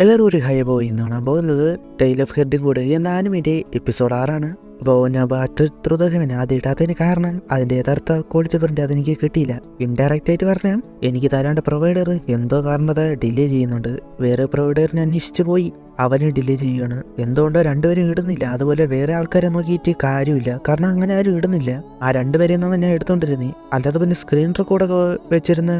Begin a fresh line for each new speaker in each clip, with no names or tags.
എല്ലാവരും ഒരു high boy എന്നാണ് പോകുന്നത് ടൈൽ ഓഫ് ഹെഡ് കൂടെ എന്ന ആനിമേൻ്റെ എപ്പിസോഡ് 6 അപ്പോൾ ഞാൻ ബാറ്റൃതകവനെ അത് ഇടാത്തതിന് കാരണം അതിൻ്റെ യഥാർത്ഥ ക്വാളിറ്റി പ്രിൻ്റ് അതെനിക്ക് കിട്ടിയില്ല. ഇൻഡയറക്റ്റ് ആയിട്ട് പറഞ്ഞാൽ എനിക്ക് തരാണ്ട പ്രൊവൈഡർ എന്തോ കാരണത ഡിലേ ചെയ്യുന്നുണ്ട്. വേറെ പ്രൊവൈഡറിനെ അന്വേഷിച്ച് പോയി, അവന് ഡിലേ ചെയ്യുകയാണ്. എന്തുകൊണ്ടോ രണ്ടുപേരും ഇടുന്നില്ല. അതുപോലെ വേറെ ആൾക്കാരെ നോക്കിയിട്ട് കാര്യമില്ല, കാരണം അങ്ങനെ ആരും ഇടുന്നില്ല. ആ രണ്ടുപേരെയും നിന്നാണ് ഞാൻ എടുത്തോണ്ടിരുന്നേ. അല്ലാതെ പിന്നെ സ്ക്രീൻ റെക്കോർഡൊക്കെ വെച്ചിരുന്ന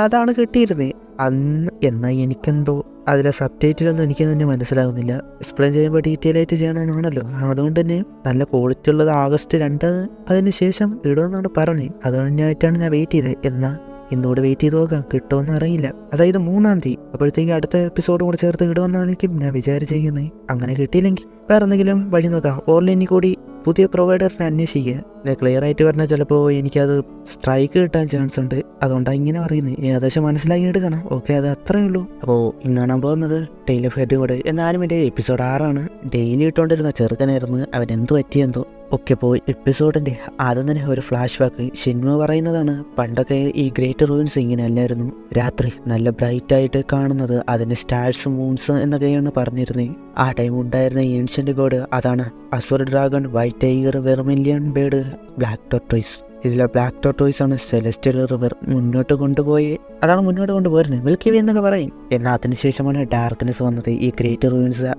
അതാണ് കിട്ടിയിരുന്നേ അന്ന്. എന്നാൽ എനിക്കെന്തോ അതിലെ സബ് ടൈറ്റിലൊന്നും എനിക്ക് തന്നെ മനസ്സിലാകുന്നില്ല. എക്സ്പ്ലെയിൻ ചെയ്യുമ്പോൾ ഡീറ്റെയിൽ ആയിട്ട് ചെയ്യണമെന്നാണല്ലോ. അതുകൊണ്ട് തന്നെ നല്ല ക്വാളിറ്റി ഉള്ളത് August 2 അതിന് ശേഷം ഇടുമെന്നാണ് പറഞ്ഞത്. അതുകൊണ്ടായിട്ടാണ് ഞാൻ വെയിറ്റ് ചെയ്തത്. എന്നാൽ ഇന്നോട് വെയിറ്റ് ചെയ്ത് നോക്കാം, കിട്ടുമെന്ന് അറിയില്ല. അതായത് 3-ാം തീയതി അപ്പോഴത്തേക്ക് അടുത്ത എപ്പിസോഡ് കൂടെ ചേർത്ത് ഇടുമെന്നായിരിക്കും ഞാൻ വിചാരിച്ചിരിക്കുന്നത്. അങ്ങനെ കിട്ടിയില്ലെങ്കിൽ വേറെ എന്തെങ്കിലും വഴി നോക്കാം. ഓൺലൈനിൽ കൂടി പുതിയ പ്രൊവൈഡറിനെ അന്വേഷിക്കുക. ഞാൻ ക്ലിയർ ആയിട്ട് പറഞ്ഞാൽ ചിലപ്പോൾ എനിക്കത് സ്ട്രൈക്ക് കിട്ടാൻ ചാൻസ് ഉണ്ട്. അതുകൊണ്ടാണ് ഇങ്ങനെ പറയുന്നത്. ഏകദേശം മനസ്സിലാക്കി എടുക്കണം. ഓക്കെ, അത് അത്രയേ ഉള്ളൂ. അപ്പോൾ ഇന്നാണ് പോകുന്നത് ടൈൽ ഓഫ് ഹെഡ് കൂടെ എന്നാലും എൻ്റെ എപ്പിസോഡ് 6 ഡെയിലി ഇട്ടുകൊണ്ടിരുന്ന ചെറുക്കനായിരുന്നു. അവൻ എന്ത് പറ്റിയെന്തോ. ഓക്കെ, പോയി എപ്പിസോഡിൻ്റെ ആദ്യം തന്നെ ഒരു ഫ്ലാഷ് ബാക്ക്. ഷിൻമു പറയുന്നതാണ്, പണ്ടൊക്കെ ഈ ഗ്രേറ്റ് റൂയിൻസ് ഇങ്ങനെ അല്ലായിരുന്നു. രാത്രി നല്ല ബ്രൈറ്റ് ആയിട്ട് കാണുന്നത്, അതിന് സ്റ്റാർസ് മൂൺസ് എന്നൊക്കെയാണ് പറഞ്ഞിരുന്നത്. ആ ടൈം ഉണ്ടായിരുന്ന ഏൻഷ്യന്റ് ഗോഡ് അതാണ് Asr dragon, white tiger, vermilion bird, black tortoise. ഇതിലെ ബ്ലാക്ക് ടോർട്ടോയ്സ് ആണ് സെലസ്റ്റിയൽ റിവർ മുന്നോട്ട് കൊണ്ടുപോയിരുന്നത്. മിൽക്കി വേ എന്നൊക്കെ പറയും. എന്നാൽ അതിനുശേഷമാണ് ഡാർക്ക്നെസ് വന്നത്. ഈ ഗ്രേറ്റ് റൂയിൻസ്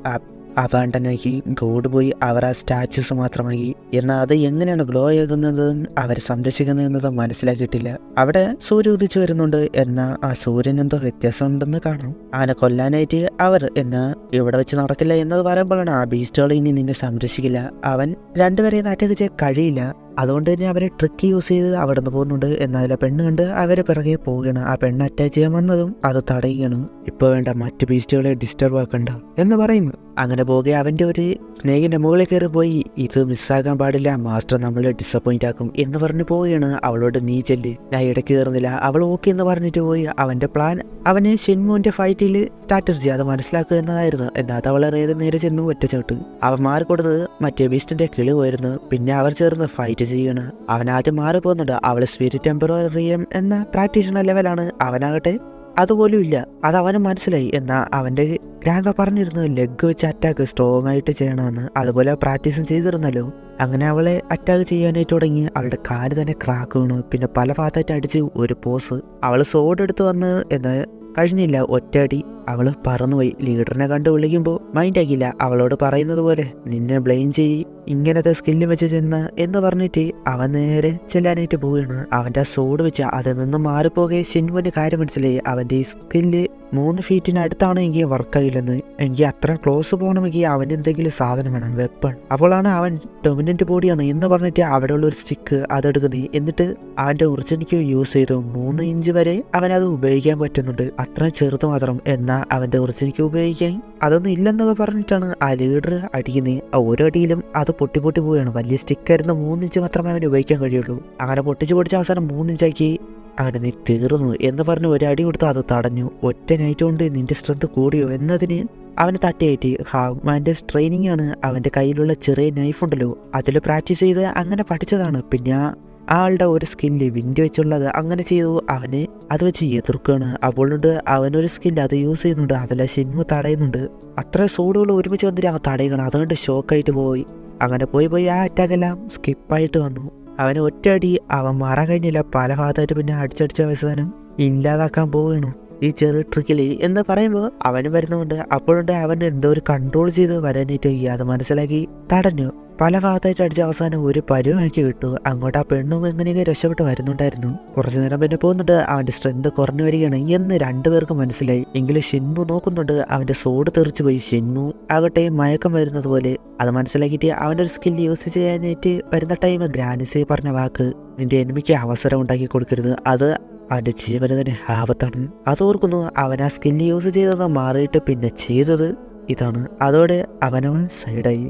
അബാൻഡനാക്കി ഗോഡ് പോയി അവർ ആ സ്റ്റാച്യൂസ് മാത്രമാക്കി. എന്നാൽ അത് എങ്ങനെയാണ് ഗ്ലോ ആകുന്നതും അവരെ സംരക്ഷിക്കുന്നതെന്നതും മനസ്സിലാക്കിയിട്ടില്ല. അവിടെ സൂര്യൻ ഉദിച്ചു വരുന്നുണ്ട്. എന്നാൽ ആ സൂര്യൻ എന്തോ വ്യത്യാസം ഉണ്ടെന്ന് കാണും. അവനെ കൊല്ലാനായിട്ട് അവർ എന്നാൽ ഇവിടെ വെച്ച് നടക്കില്ല എന്നത് പറയുമ്പോഴാണ് ആ ബീസ്റ്റുകൾ ഇനി നിന്നെ സംരക്ഷിക്കില്ല, അവൻ രണ്ടുപേരെയും അറ്റാക്ക് ചെയ്യാൻ കഴിയില്ല. അതുകൊണ്ട് തന്നെ അവരെ ട്രിക്ക് യൂസ് ചെയ്ത് അവിടെ നിന്ന് പോകുന്നുണ്ട്. എന്നാൽ ആ പെണ്ണ് കണ്ട് അവരെ പിറകെ പോവുകയാണ്. ആ പെണ്ണ് അറ്റാക്ക് ചെയ്യാൻ വന്നതും അത് തടയുകയാണ്. ഇപ്പോൾ വേണ്ട, മറ്റ് ബീസ്റ്റുകളെ ഡിസ്റ്റർബ് ആക്കണ്ട എന്ന് പറയുന്നു. അങ്ങനെ പോകെ അവൻ്റെ ഒരു സ്നേഹിൻ്റെ മുകളിൽ കയറി പോയി, ഇത് മിസ്സാക്കാൻ പാടില്ല, മാസ്റ്റർ നമ്മളെ ഡിസപ്പോയിന്റ് ആക്കും എന്ന് പറഞ്ഞു പോവുകയാണ്. അവളോട് നീ ചെല്ല്, ഞാൻ ഇടയ്ക്ക് കയറുന്നില്ല. അവൾ ഓക്കെ എന്ന് പറഞ്ഞിട്ട് പോയി. അവൻ്റെ പ്ലാൻ അവനെ ഷിൻമുവിൻ്റെ ഫൈറ്റിൽ സ്ട്രാറ്റജി അത് മനസ്സിലാക്കുക എന്നതായിരുന്നു. എന്നാൽ അത് അവളെ നേരെ ചെന്നു ഒറ്റച്ചോട്ട്. അവൻ മാറിക്കൊടുത്തത് മറ്റേ ബീസ്റ്റിൻ്റെ കിളി പോയിരുന്നു. പിന്നെ അവർ ചേർന്ന് ഫൈറ്റ് ചെയ്യണം. അവനാദ്യം മാറി പോകുന്നുണ്ട്. അവള് സ്പിരിറ്റ് ടെമ്പററിയം എന്ന പ്രാക്ടീഷണർ ലെവലാണ്. അവനാകട്ടെ അതുപോലും ഇല്ല. അത് അവന് മനസ്സിലായി. എന്നാൽ അവൻ്റെ ഗ്രാൻഡ് പറഞ്ഞിരുന്നു ലെഗ് വെച്ച് അറ്റാക്ക് സ്ട്രോങ് ആയിട്ട് ചെയ്യണമെന്ന്. അതുപോലെ പ്രാക്ടീസും ചെയ്തിരുന്നല്ലോ. അങ്ങനെ അവളെ അറ്റാക്ക് ചെയ്യാനായിട്ട് തുടങ്ങി. അവളുടെ കാല് തന്നെ ക്രാക്ക് വീണു. പിന്നെ പല ഭാഗത്തായിട്ട് അടിച്ച് ഒരു പോസ്. അവള് സോഡ് എടുത്ത് വന്ന് എന്നാൽ കഴിഞ്ഞില്ല, ഒറ്റയടി അവള് പറന്നുപോയി. ലീഡറിനെ കണ്ട് വിളിക്കുമ്പോൾ മൈൻഡ് ആക്കിയില്ല. അവളോട് പറയുന്നത് പോലെ നിന്നെ ബ്ലെയിം ചെയ്യ്, ഇങ്ങനത്തെ സ്കില്ല് വെച്ച് ചെന്ന എന്ന് പറഞ്ഞിട്ട് അവൻ നേരെ ചെല്ലാനായിട്ട് പോവുകയാണ്. അവൻ്റെ ആ സോഡ് വെച്ച് അതിൽ നിന്ന് മാറിപ്പോകെ ഷിൻമുവിന് കാര്യം മനസ്സിലായി. അവൻ്റെ ഈ സ്കില്ല് 3 ഫീറ്റിന് അടുത്താണ് എങ്കിൽ വർക്കായില്ലെന്ന്. എനിക്ക് അത്ര ക്ലോസ് പോകണമെങ്കിൽ അവൻ എന്തെങ്കിലും സാധനം വേണം, വെപ്പൺ. അപ്പോഴാണ് അവൻ ഡൊമിനന്റ് ബോഡിയാണ് എന്ന് പറഞ്ഞിട്ട് അവിടെയുള്ള ഒരു സ്റ്റിക്ക് അതെടുക്കുന്നത്. എന്നിട്ട് അവൻ്റെ ഒറിജിനിക്ക് യൂസ് ചെയ്തു. 3 ഇഞ്ച് വരെ അവനത് ഉപയോഗിക്കാൻ പറ്റുന്നുണ്ട്. അത്ര ചെറുത് മാത്രം. എന്നാൽ അവൻ്റെ ഒറിജിനിക്ക് ഉപയോഗിക്കാൻ അതൊന്നും ഇല്ലെന്നൊക്കെ പറഞ്ഞിട്ടാണ് ആ ലീഡർ അടിക്കുന്നത്. ഓരോ അടിയിലും അത് പൊട്ടി പോവുകയാണ്. വലിയ സ്റ്റിക്കായിരുന്നു, 3 ഇഞ്ച് മാത്രമേ അവന് ഉപയോഗിക്കാൻ കഴിയുള്ളൂ. അങ്ങനെ പൊട്ടിച്ച് അവസാനം 3 ഇഞ്ചാക്കി അവന് നീ തീർന്നു എന്ന് പറഞ്ഞ് ഒരടി കൊടുത്ത് അത് തടഞ്ഞു. ഒറ്റ നൈറ്റ് കൊണ്ട് നിന്റെ സ്ട്രെങ്ത് കൂടിയോ എന്നതിന് അവന് തട്ടിയായിട്ട് ഹാഗ്മാൻ്റെ ട്രെയിനിങ് ആണ്. അവൻ്റെ കയ്യിലുള്ള ചെറിയ നൈഫ് ഉണ്ടല്ലോ, അതിൽ പ്രാക്ടീസ് ചെയ്ത് അങ്ങനെ പഠിച്ചതാണ്. പിന്നെ ആളുടെ ഒരു സ്കില്ല് വിൻഡ് വെച്ചുള്ളത് അങ്ങനെ ചെയ്തു. അവന് അത് വെച്ച് എതിർക്കുകയാണ്. അപ്പോഴുണ്ട് അവനൊരു സ്കില്ല് അത് യൂസ് ചെയ്യുന്നുണ്ട്. അതിലെ ഷിൻമു തടയുന്നുണ്ട്. അത്ര സോഡുകൾ ഒരുമിച്ച് വന്നിട്ട് അവൻ തടയണം. അതുകൊണ്ട് ഷോക്കായിട്ട് പോയി. അങ്ങനെ പോയി ആ അറ്റാക്കെല്ലാം സ്കിപ്പായിട്ട് വന്നു. അവന് ഒറ്റയടി അവൻ മാറാൻ കഴിഞ്ഞില്ല. പല ഭാഗത്തായിട്ട് പിന്നെ അടിച്ചടിച്ച അവസാനം ഇല്ലാതാക്കാൻ പോവുകയാണ് ഈ ചെറിയ ട്രിക്കിൽ എന്ന് പറയുമ്പോൾ അവന് വരുന്നുണ്ട്. അപ്പോഴുണ്ട് അവൻ എന്തോ ഒരു കൺട്രോൾ ചെയ്ത് വരാനായിട്ട് അത് മനസ്സിലാക്കി തടഞ്ഞു. പല ഭാഗത്തായിട്ട് അടിച്ച അവസാനം ഒരു പരുവാക്കി വിട്ടു. അങ്ങോട്ട് ആ പെണ്ണും എങ്ങനെയൊക്കെ രക്ഷപ്പെട്ട് വരുന്നുണ്ടായിരുന്നു. കുറച്ചു നേരം പിന്നെ പോകുന്നുണ്ട്. അവൻ്റെ സ്ട്രെങ്ത് കുറഞ്ഞു വരികയാണ് എന്ന് രണ്ടുപേർക്കും മനസ്സിലായി. എങ്കിലും ഷിൻമു നോക്കുന്നുണ്ട്. അവൻ്റെ സോഡ് തെറിച്ചു പോയി. ഷിൻമു ആകട്ടെ മയക്കം വരുന്നത് പോലെ അത് മനസ്സിലാക്കിയിട്ട് അവൻ്റെ ഒരു സ്കിൽ യൂസ് ചെയ്യാനായിട്ട് വരുന്ന ടൈം ഗ്രാനിസെ പറഞ്ഞ വാക്ക്, നിന്റെ എനിമിക്ക് അവസരം ഉണ്ടാക്കി കൊടുക്കരുത്, അത് അവൻ്റെ ജീവന് തന്നെ ആപത്താണ്. അതോർക്കുന്നു. അവൻ ആ സ്കില്ല് യൂസ് ചെയ്തത് മാറിയിട്ട് പിന്നെ ചെയ്തത് ഇതാണ്. അതോടെ അവനവൻ സൈഡായി.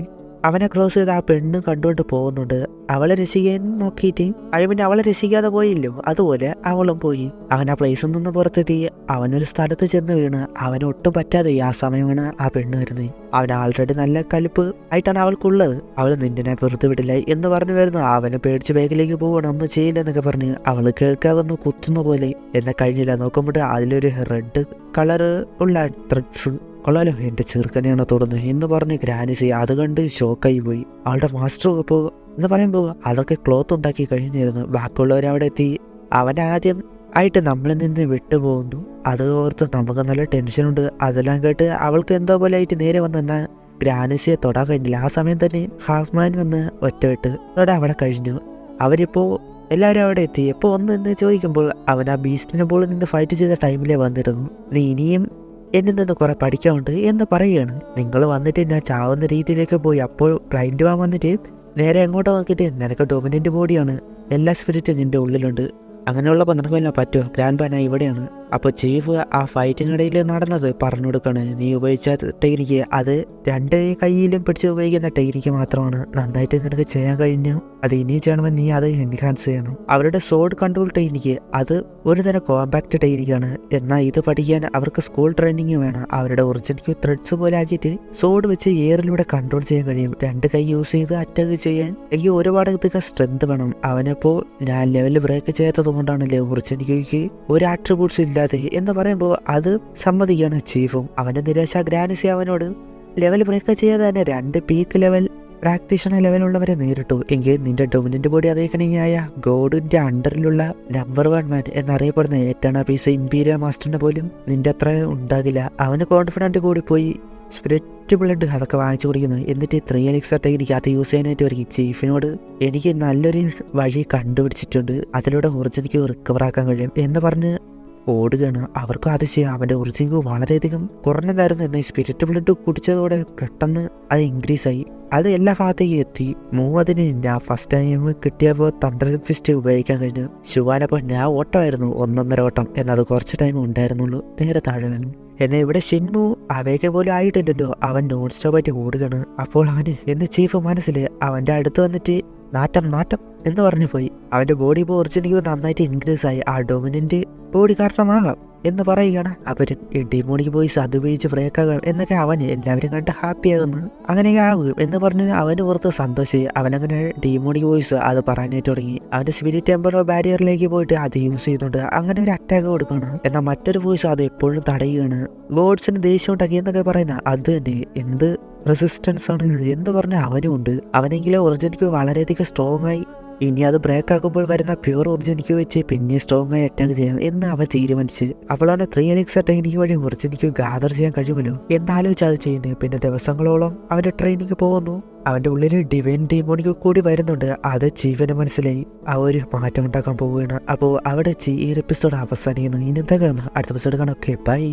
അവനെ ക്രോസ് ചെയ്ത് ആ പെണ്ണ് കണ്ടുകൊണ്ട് പോകുന്നുണ്ട്. അവളെ രക്ഷിക്കാൻ നോക്കിയിട്ട് പിന്നെ അവളെ രക്ഷിക്കാതെ പോയില്ലോ, അതുപോലെ അവളും പോയി. അവൻ ആ പ്ലേസിൽ നിന്ന് പുറത്തെത്തി. അവനൊരു സ്ഥലത്ത് ചെന്ന് വീണ്. അവനൊട്ടും പറ്റാതെ ആ സമയമാണ് ആ പെണ്ണ് വരുന്നത്. അവൻ ആൾറെഡി നല്ല കലിപ്പ് ആയിട്ടാണ് അവൾക്കുള്ളത്. അവൾ നിന്നെ വെറുതെ വിടില്ല എന്ന് പറഞ്ഞു വരുന്നു. അവന് പേടിച്ച് ബാഗിലേക്ക് പോകണം, ഒന്നും ചെയ്യില്ല എന്നൊക്കെ പറഞ്ഞ് അവൾ കേൾക്കാവുന്ന കുത്തുന്ന പോലെ. എന്നാൽ കഴിഞ്ഞില്ല. നോക്കുമ്പോൾ അതിലൊരു റെഡ് കളർ ഉള്ള ത്രെഡ്സ് കൊള്ളാലോ എൻ്റെ ചെറുക്കനെയാണ് തുടർന്ന് എന്ന് പറഞ്ഞ് ഗ്രാനിസി അത് കണ്ട് ഷോക്കായി പോയി. ആളുടെ മാസ്റ്റർ പോകും എന്ന് പറയുമ്പോൾ അതൊക്കെ ക്ലോത്ത് ഉണ്ടാക്കി കഴിഞ്ഞിരുന്നു. ബാക്കിയുള്ളവരവിടെ എത്തി. അവൻ ആദ്യം ആയിട്ട് നമ്മളിൽ നിന്ന് വിട്ടുപോകുന്നു. അത് ഓർത്ത് നമുക്ക് നല്ല ടെൻഷനുണ്ട്. അതെല്ലാം കേട്ട് അവൾക്ക് എന്തോ പോലെ ആയിട്ട് നേരെ വന്നെന്നാൽ ഗ്രാനിസിയെ തൊടാൻ കഴിഞ്ഞില്ല. ആ സമയം തന്നെ ഹാഫ്മാൻ വന്ന് ഒറ്റവിട്ട് അതോടെ അവിടെ കഴിഞ്ഞു. അവരിപ്പോൾ എല്ലാവരും അവിടെ എത്തി. എപ്പോൾ എന്ന് ചോദിക്കുമ്പോൾ അവൻ ആ ബീസ്റ്റിനെ പോലെ നിന്ന് ഫൈറ്റ് ചെയ്ത ടൈമിലേ വന്നിരുന്നു. നീ ഇനിയും എന്നിൽ നിന്ന് കുറെ പഠിക്കാനുണ്ട് എന്ന് പറയുകയാണ്. നിങ്ങൾ വന്നിട്ട് ഞാൻ ചാവുന്ന രീതിയിലേക്ക് പോയി. അപ്പോൾ ക്ലൈൻറ്റ് വാൻ വന്നിട്ട് നേരെ എങ്ങോട്ടോ നോക്കിയിട്ട് നിനക്ക് ഡൊമിനൻ്റ് ബോഡിയാണ്, എല്ലാ സ്പിരിറ്റും നിൻ്റെ ഉള്ളിലുണ്ട്, അങ്ങനെയുള്ളപ്പോൾ നിനക്ക് വല്ല പറ്റുമോ, ഗ്രാൻഡ് പാന ഇവിടെയാണ്. അപ്പോൾ ചീഫ് ആ ഫൈറ്റിനിടയിൽ നടന്നത് പറഞ്ഞു കൊടുക്കുകയാണ്. നീ ഉപയോഗിച്ച ടെക്നിക്ക് അത് 2 കൈയിലും പിടിച്ച് ഉപയോഗിക്കുന്ന ടെക്നിക്ക് മാത്രമാണ്. നന്നായിട്ട് നിനക്ക് ചെയ്യാൻ കഴിഞ്ഞു. അത് ഇനിയും ചെയ്യണമെന്ന് നീ അത് എൻഹാൻസ് ചെയ്യണം. അവരുടെ സോഡ് കൺട്രോൾ ടെക്നിക്ക് അത് ഒരു തരം കോമ്പാക്റ്റ് ടെക്നിക്കാണ്. എന്നാൽ ഇത് പഠിക്കാൻ അവർക്ക് സ്കൂൾ ട്രെയിനിങ് വേണം. അവരുടെ ഒറിജിനൽ ത്രെഡ്സ് പോലെ ആക്കിയിട്ട് സോഡ് വെച്ച് എയറിലൂടെ കൺട്രോൾ ചെയ്യാൻ കഴിയും. 2 കൈ യൂസ് ചെയ്ത് അറ്റാക്ക് ചെയ്യാൻ എനിക്ക് ഒരുപാട് ഇതൊക്കെ സ്ട്രെങ്ത് വേണം. അവനപ്പോൾ ഞാൻ ലെവൽ ബ്രേക്ക് ചെയ്യാത്തത് കൊണ്ടാണല്ലേ ഒറിജിനലിക്ക് ഒരു ആട്രിബ്യൂട്ട്സ് ഇല്ലാതെ എന്ന് പറയുമ്പോൾ അത് സമ്മതിക്കുകയാണ് ചീഫും. അവൻ്റെ നിരാശ ഗ്രാനിസി അവനോട് ലെവൽ ബ്രേക്ക് ചെയ്യാതെ തന്നെ 2 പീക്ക് ലെവൽ പ്രാക്ടീഷണർ ലെവലുള്ളവരെ നേരിട്ടു. എങ്കിൽ നിന്റെ ഡൊമിനൻ്റ് ബോഡി അറിയിക്കണമെങ്കിൽ ഗോഡിൻ്റെ അണ്ടറിലുള്ള നമ്പർ 1 മാൻ എന്നറിയപ്പെടുന്ന ഏറ്റവും പീസ് ഇമ്പീരിയൽ മാസ്റ്ററിനെ പോലും നിന്റെ അത്ര ഉണ്ടാകില്ല. അവന് കോൺഫിഡൻറ്റ് കൂടി പോയി സ്പിരിറ്റ് ബ്ലഡ് അതൊക്കെ വാങ്ങിച്ചു കുടിക്കുന്നു. എന്നിട്ട് 3 എലിക്സർ ടെക്നിക്ക് അത് യൂസ് ചെയ്യാനായിട്ട് വരും. ചീഫിനോട് എനിക്ക് നല്ലൊരു വഴി കണ്ടുപിടിച്ചിട്ടുണ്ട്, അതിലൂടെ ഒറിജിനക്ക് റിക്കവർ ആക്കാൻ കഴിയും എന്ന് പറഞ്ഞ് ഓടുകയാണ്. അവർക്കും അത് ചെയ്യാം. അവൻ്റെ ഒറിജിനക്ക് വളരെയധികം കുറഞ്ഞതായിരുന്നു. എന്നാൽ സ്പിരിറ്റ് ബ്ലഡ് കുടിച്ചതോടെ പെട്ടെന്ന് അത് ഇൻക്രീസ് ആയി. അത് എല്ലാ ഭാഗത്തേക്കും എത്തി. 30 ഞാൻ ഫസ്റ്റ് ടൈം കിട്ടിയപ്പോൾ തണ്ടർ ഫിസ്റ്റ് ഉപയോഗിക്കാൻ കഴിഞ്ഞു. ശുവാനപ്പോൾ ഞാൻ ഓട്ടമായിരുന്നു 1.5 ഓട്ടം, എന്നത് കുറച്ച് ടൈം ഉണ്ടായിരുന്നുള്ളൂ. നേരെ താഴെ വേണം. എന്നെ ഇവിടെ ഷിൻമു അവയൊക്കെ പോലും ആയിട്ടില്ലല്ലോ. അവൻ നോൺ സ്റ്റോപ്പായിട്ട് ഓടുകയാണ്. അപ്പോൾ അവന് എന്ന് ചീഫ് മനസ്സിൽ അവൻ്റെ അടുത്ത് വന്നിട്ട് നാറ്റം എന്ന് പറഞ്ഞു പോയി. അവൻ്റെ ബോഡി ഇപ്പോൾ ഒറിജിനക്ക് നന്നായിട്ട് ഇൻക്രീസ് ആയി. ആ ഡൊമിനൻ്റ് ബോഡി കാരണമാകാം എന്ന് പറയുകയാണ്. അവരും ഡിമോണിക് ബോയ്സ് അത് ഉപയോഗിച്ച് ബ്രേക്കാകാം എന്നൊക്കെ അവന് എല്ലാവരും കണ്ട് ഹാപ്പി ആകുന്നു. അങ്ങനെയൊക്കെ ആകും എന്ന് പറഞ്ഞ് അവന് പുറത്ത് സന്തോഷിച്ച് അവനങ്ങനെ ഡിമോണിക് ബോയ്സ് അത് പറയാനായിട്ട് തുടങ്ങി. അവൻ്റെ സ്പിരിറ്റ് ടെമ്പറോ ബാരിയറിലേക്ക് പോയിട്ട് അത് യൂസ് ചെയ്യുന്നുണ്ട്. അങ്ങനെ ഒരു അറ്റാക്ക് കൊടുക്കണം. എന്നാൽ മറ്റൊരു ബോയ്സ് അത് എപ്പോഴും തടയുകയാണ്. ഗോഡ്സിന് ദേഷ്യം ഉണ്ടാക്കി എന്നൊക്കെ പറയുന്ന അത് തന്നെ എന്ത് റെസിസ്റ്റൻസ് ആണ് എന്ന് പറഞ്ഞ അവനും ഉണ്ട്. അവനെങ്കിലും ഒറിജിനക്ക് വളരെയധികം സ്ട്രോങ് ആയി. ഇനി അത് ബ്രേക്ക് ആക്കുമ്പോൾ വരുന്ന പ്യൂർ ഒറിജിനക്ക് വെച്ച് പിന്നെ സ്ട്രോങ് ആയി അറ്റാക്ക് ചെയ്യാം എന്ന് അവൻ തീരുമാനിച്ച്. അപ്പോൾ അവൻ്റെ 3 എലിക്സർ ടെക്നിക്ക് വഴി ഒറിജിനക്ക് ഗാദർ ചെയ്യാൻ കഴിയുമല്ലോ എന്നാലോചിച്ച് അത് ചെയ്യുന്നത്. പിന്നെ ദിവസങ്ങളോളം അവൻ്റെ ട്രെയിനിങ് പോകുന്നു. അവൻ്റെ ഉള്ളിൽ ഡിവൈൻ ഡീമോണിക്ക് കൂടി വരുന്നുണ്ട്. അത് ചീഫിന് മനസ്സിലായി. ആ ഒരു മാറ്റം ഉണ്ടാക്കാൻ പോവുകയാണ്. അപ്പോൾ അവിടെ ഈ എപ്പിസോഡ് അവസാനിക്കുന്നു. ഇനി എന്താ കാണുക അടുത്ത എപ്പിസോഡ് കാണാം. Okay bye.